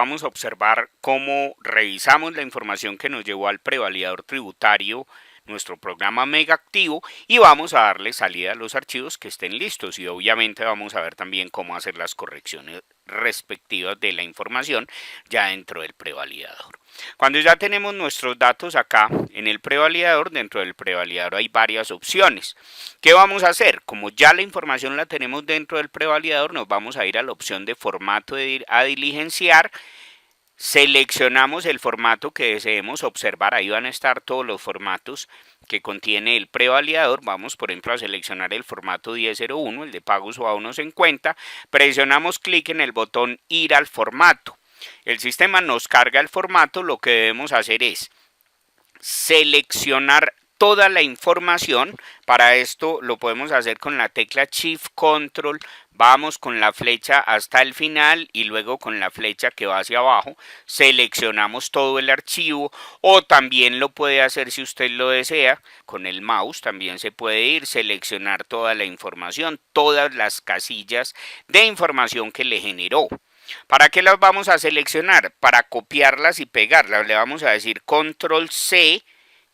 vamos a observar cómo revisamos la información que nos llevó al prevalidador tributario, nuestro programa Mega Activo, y vamos a darle salida a los archivos que estén listos, y obviamente vamos a ver también cómo hacer las correcciones respectivas de la información ya dentro del prevalidador. Cuando ya tenemos nuestros datos acá en el prevalidador, dentro del prevalidador hay varias opciones. ¿Qué vamos a hacer? Como ya la información la tenemos dentro del prevalidador, nos vamos a ir a la opción de formato a diligenciar. Seleccionamos el formato que deseemos observar, ahí van a estar todos los formatos que contiene el prevalidador. Vamos por ejemplo a seleccionar el formato 1001, el de pagos o abonos en cuenta, presionamos clic en el botón ir al formato. El sistema nos carga el formato, lo que debemos hacer es seleccionar toda la información. Para esto lo podemos hacer con la tecla Shift Control, vamos con la flecha hasta el final y luego con la flecha que va hacia abajo, seleccionamos todo el archivo, o también lo puede hacer si usted lo desea, con el mouse también se puede ir, seleccionar toda la información, todas las casillas de información que le generó. ¿Para qué las vamos a seleccionar? Para copiarlas y pegarlas. Le vamos a decir Control C,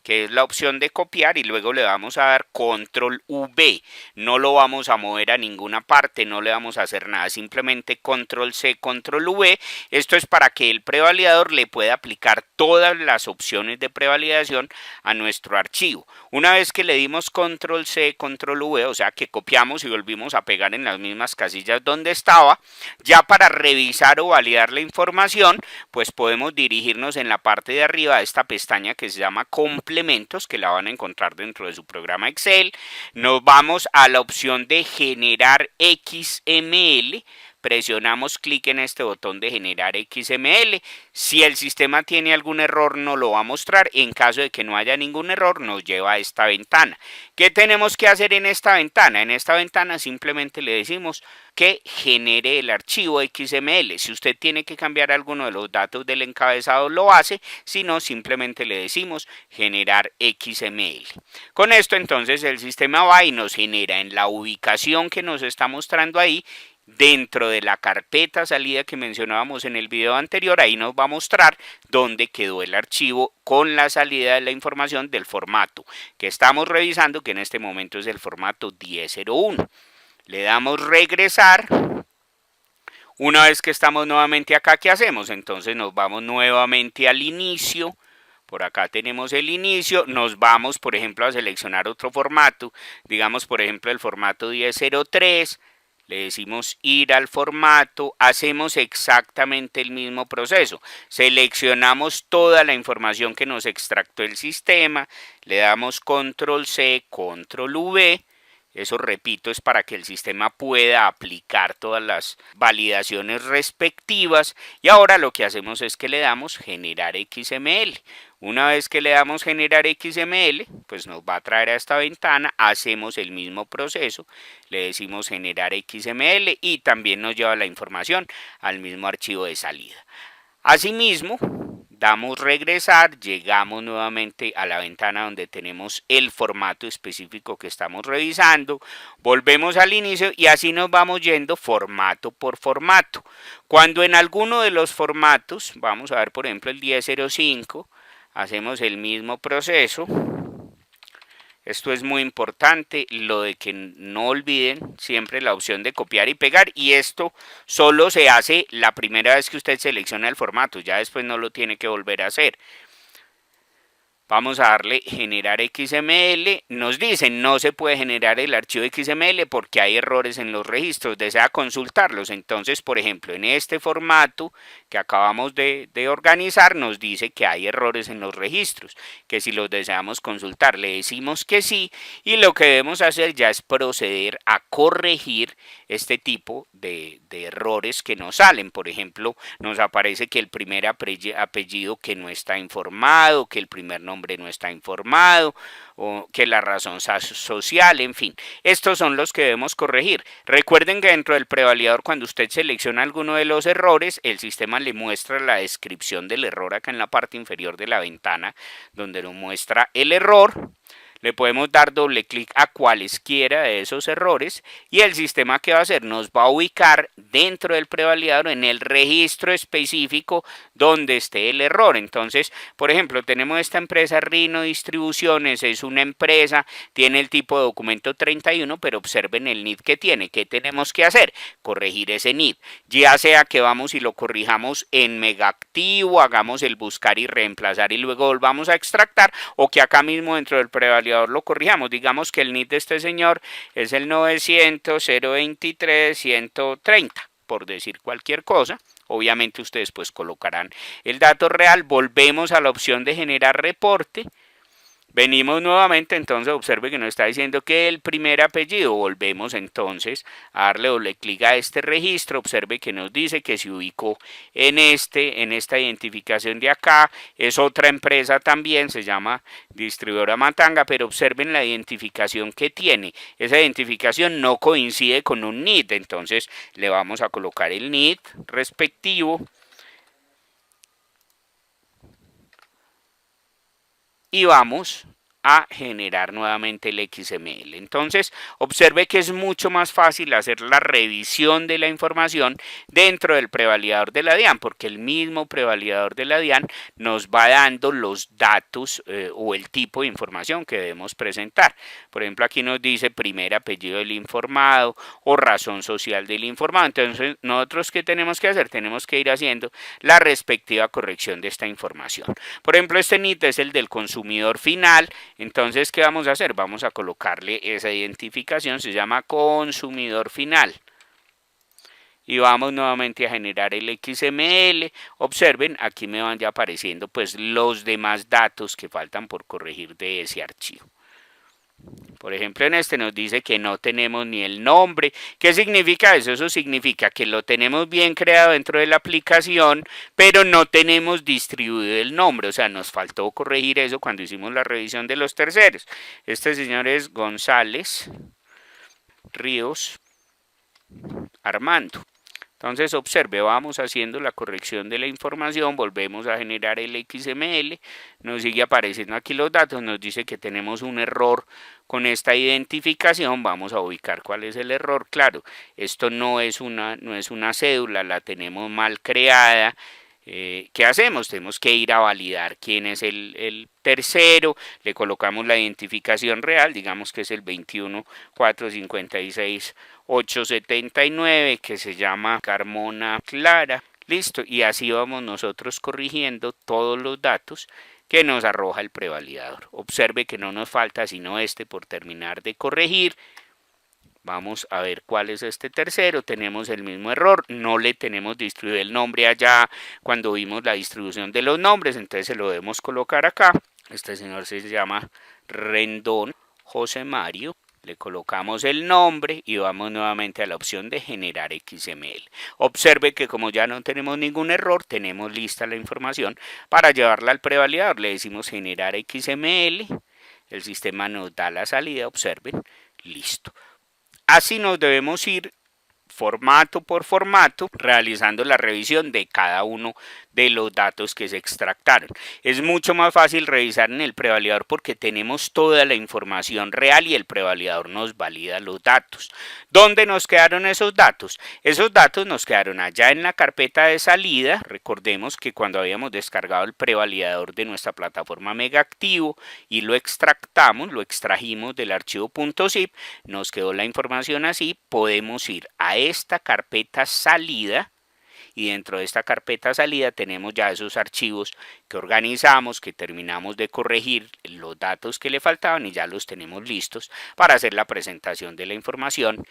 que es la opción de copiar, y luego le vamos a dar Control V. No lo vamos a mover a ninguna parte, no le vamos a hacer nada, simplemente Control C, Control V. Esto es para que el prevalidador le pueda aplicar todas las opciones de prevalidación a nuestro archivo. Una vez que le dimos Control C, Control V, o sea que copiamos y volvimos a pegar en las mismas casillas donde estaba, ya para revisar o validar la información, pues podemos dirigirnos en la parte de arriba de esta pestaña que se llama Complementos, que la van a encontrar dentro de su programa Excel. Nos vamos a la opción de generar XML, presionamos clic en este botón de generar XML. Si el sistema tiene algún error nos lo va a mostrar, en caso de que no haya ningún error nos lleva a esta ventana. ¿Qué tenemos que hacer en esta ventana? En esta ventana simplemente le decimos que genere el archivo XML. Si usted tiene que cambiar alguno de los datos del encabezado lo hace, si no simplemente le decimos generar XML. Con esto entonces el sistema va y nos genera en la ubicación que nos está mostrando ahí, dentro de la carpeta salida que mencionábamos en el video anterior, ahí nos va a mostrar dónde quedó el archivo con la salida de la información del formato que estamos revisando, que en este momento es el formato 1001. Le damos regresar. Una vez que estamos nuevamente acá, ¿qué hacemos? Entonces nos vamos nuevamente al inicio. Por acá tenemos el inicio, nos vamos por ejemplo a seleccionar otro formato, digamos por ejemplo el formato 1003, le decimos ir al formato, hacemos exactamente el mismo proceso, seleccionamos toda la información que nos extractó el sistema, le damos Control C, Control V. Eso, repito, es para que el sistema pueda aplicar todas las validaciones respectivas. Y ahora lo que hacemos es que le damos generar XML. Una vez que le damos generar XML, pues nos va a traer a esta ventana, hacemos el mismo proceso, le decimos generar XML y también nos lleva la información al mismo archivo de salida. Asimismo, damos regresar, llegamos nuevamente a la ventana donde tenemos el formato específico que estamos revisando, volvemos al inicio y así nos vamos yendo formato por formato. Cuando en alguno de los formatos, vamos a ver por ejemplo el 1005, hacemos el mismo proceso. Esto es muy importante, lo de que no olviden siempre la opción de copiar y pegar, y esto solo se hace la primera vez que usted selecciona el formato, ya después no lo tiene que volver a hacer. Vamos a darle generar XML, nos dicen no se puede generar el archivo XML porque hay errores en los registros, desea consultarlos. Entonces, por ejemplo, en este formato que acabamos de organizar nos dice que hay errores en los registros, que si los deseamos consultar le decimos que sí, y lo que debemos hacer ya es proceder a corregir este tipo de errores que nos salen. Por ejemplo, nos aparece que el primer apellido que no está informado, que el primer nombre no está informado, o que la razón social, en fin. Estos son los que debemos corregir. Recuerden que dentro del prevalidador, cuando usted selecciona alguno de los errores, el sistema le muestra la descripción del error acá en la parte inferior de la ventana, donde nos muestra el error. le podemos dar doble clic a cualesquiera de esos errores y el sistema que va a hacer nos va a ubicar dentro del prevalidador en el registro específico donde esté el error. Entonces, por ejemplo, tenemos esta empresa Rhino Distribuciones, es una empresa, tiene el tipo de documento 31, pero observen el NID que tiene. ¿Qué tenemos que hacer? Corregir ese NID, ya sea que vamos y lo corrijamos en Megaactivo, hagamos el buscar y reemplazar y luego volvamos a extractar, o que acá mismo dentro del prevalidador lo corrijamos. Digamos que el NID de este señor es el 900.023.130, por decir cualquier cosa. Obviamente ustedes pues colocarán el dato real, volvemos a la opción de generar reporte. Venimos nuevamente, entonces observe que nos está diciendo que el primer apellido, volvemos entonces a darle doble clic a este registro, observe que nos dice que se ubicó en esta identificación de acá, es otra empresa también, se llama Distribuidora Matanga, pero observen la identificación que tiene, esa identificación no coincide con un NID, entonces le vamos a colocar el NID respectivo. Y vamos a generar nuevamente el XML. Entonces, observe que es mucho más fácil hacer la revisión de la información dentro del prevalidador de la DIAN, porque el mismo prevalidador de la DIAN nos va dando los datos o el tipo de información que debemos presentar. Por ejemplo, aquí nos dice primer apellido del informado o razón social del informado. Entonces, nosotros, ¿qué tenemos que hacer? Tenemos que ir haciendo la respectiva corrección de esta información. Por ejemplo, este NID es el del consumidor final. Entonces, ¿qué vamos a hacer? Vamos a colocarle esa identificación, se llama consumidor final. Y vamos nuevamente a generar el XML. Observen, aquí me van ya apareciendo pues los demás datos que faltan por corregir de ese archivo. Por ejemplo, en este nos dice que no tenemos ni el nombre. ¿Qué significa eso? Eso significa que lo tenemos bien creado dentro de la aplicación, pero no tenemos distribuido el nombre. O sea, nos faltó corregir eso cuando hicimos la revisión de los terceros. Este señor es González Ríos Armando. Entonces observe, vamos haciendo la corrección de la información, volvemos a generar el XML, nos sigue apareciendo aquí los datos, nos dice que tenemos un error con esta identificación, vamos a ubicar cuál es el error. Claro, esto no es una cédula, la tenemos mal creada. ¿Qué hacemos? Tenemos que ir a validar quién es el tercero, le colocamos la identificación real, digamos que es el 21.456.879, que se llama Carmona Clara. Listo, y así vamos nosotros corrigiendo todos los datos que nos arroja el prevalidador. Observe que no nos falta sino este por terminar de corregir. Vamos a ver cuál es este tercero. Tenemos el mismo error. No le tenemos distribuido el nombre allá cuando vimos la distribución de los nombres. Entonces se lo debemos colocar acá. Este señor se llama Rendón José Mario. Le colocamos el nombre y vamos nuevamente a la opción de generar XML. Observe que como ya no tenemos ningún error, tenemos lista la información para llevarla al prevalidador. Le decimos generar XML. El sistema nos da la salida. Observen. Listo. Así nos debemos ir formato por formato, realizando la revisión de cada uno de los datos que se extractaron. Es mucho más fácil revisar en el prevalidador porque tenemos toda la información real y el prevalidador nos valida los datos. ¿Dónde nos quedaron esos datos? Esos datos nos quedaron allá en la carpeta de salida. Recordemos que cuando habíamos descargado el prevalidador de nuestra plataforma Megaactivo y lo extractamos, lo extrajimos del archivo .zip, nos quedó la información así. Podemos ir a esta carpeta salida y dentro de esta carpeta salida tenemos ya esos archivos que organizamos, que terminamos de corregir los datos que le faltaban y ya los tenemos listos para hacer la presentación de la información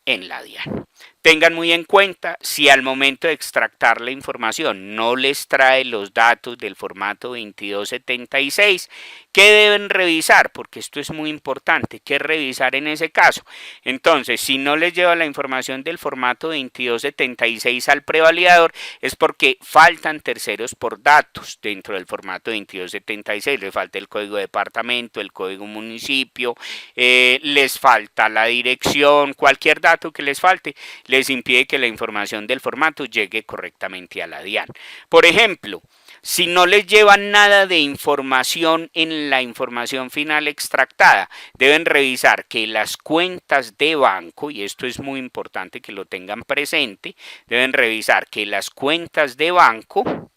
en la DIAN. Tengan muy en cuenta, si al momento de extractar la información no les trae los datos del formato 2276, ¿qué deben revisar? Porque esto es muy importante, ¿qué revisar en ese caso? Entonces, si no les lleva la información del formato 2276 al prevalidador, es porque faltan terceros por datos dentro del formato 2276, les falta el código de departamento, el código municipio, les falta la dirección, cualquier dato que les falte, les impide que la información del formato llegue correctamente a la DIAN. Por ejemplo, Si no les llevan nada de información en la información final extractada, deben revisar que las cuentas de banco, y esto es muy importante que lo tengan presente, deben revisar que las cuentas de banco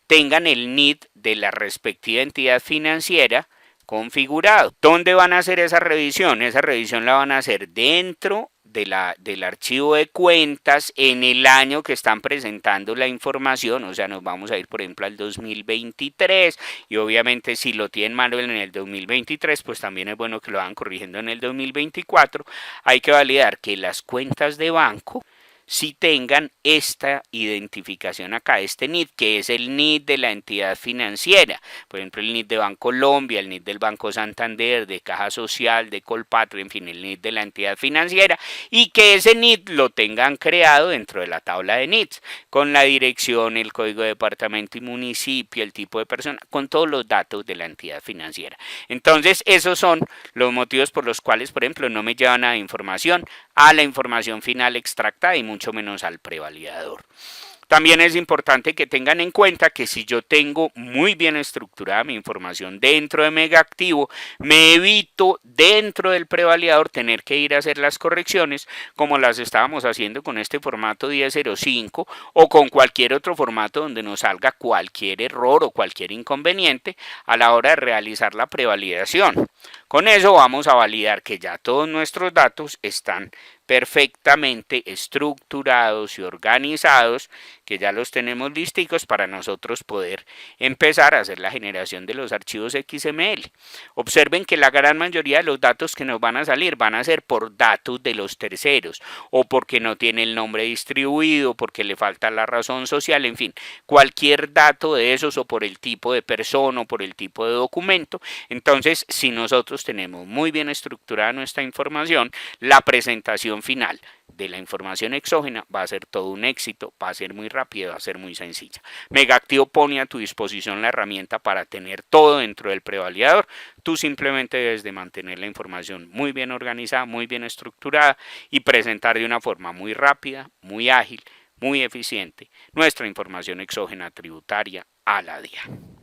tengan el NID de la respectiva entidad financiera configurado. ¿Dónde van a hacer esa revisión? Esa revisión la van a hacer dentro del archivo de cuentas en el año que están presentando la información, o sea, nos vamos a ir por ejemplo al 2023 y obviamente si lo tienen mal en el 2023, pues también es bueno que lo hagan corrigiendo en el 2024. Hay que validar que las cuentas de banco si tengan esta identificación acá, este NID, que es el NID de la entidad financiera, por ejemplo el NID de Bancolombia, el NID del Banco Santander, de Caja Social, de Colpatrio, en fin, el NID de la entidad financiera, y que ese NID lo tengan creado dentro de la tabla de NIDs, con la dirección, el código de departamento y municipio, el tipo de persona, con todos los datos de la entidad financiera. Entonces, esos son los motivos por los cuales, por ejemplo, no me llevan a información, a la información final extractada y mucho menos al prevalidador. También es importante que tengan en cuenta que si yo tengo muy bien estructurada mi información dentro de Megaactivo, me evito dentro del prevalidador tener que ir a hacer las correcciones como las estábamos haciendo con este formato 1005 o con cualquier otro formato donde nos salga cualquier error o cualquier inconveniente a la hora de realizar la prevalidación. Con eso vamos a validar que ya todos nuestros datos están perfectamente estructurados y organizados, que ya los tenemos listicos para nosotros poder empezar a hacer la generación de los archivos XML. Observen que la gran mayoría de los datos que nos van a salir van a ser por datos de los terceros o porque no tiene el nombre distribuido, porque le falta la razón social, en fin, cualquier dato de esos o por el tipo de persona o por el tipo de documento. Entonces, si nosotros tenemos muy bien estructurada nuestra información, la presentación final de la información exógena va a ser todo un éxito, va a ser muy rápida, va a ser muy sencilla. Megaactivo pone a tu disposición la herramienta para tener todo dentro del prevalidador. Tú simplemente debes de mantener la información muy bien organizada, muy bien estructurada y presentar de una forma muy rápida, muy ágil, muy eficiente nuestra información exógena tributaria a la DIAN.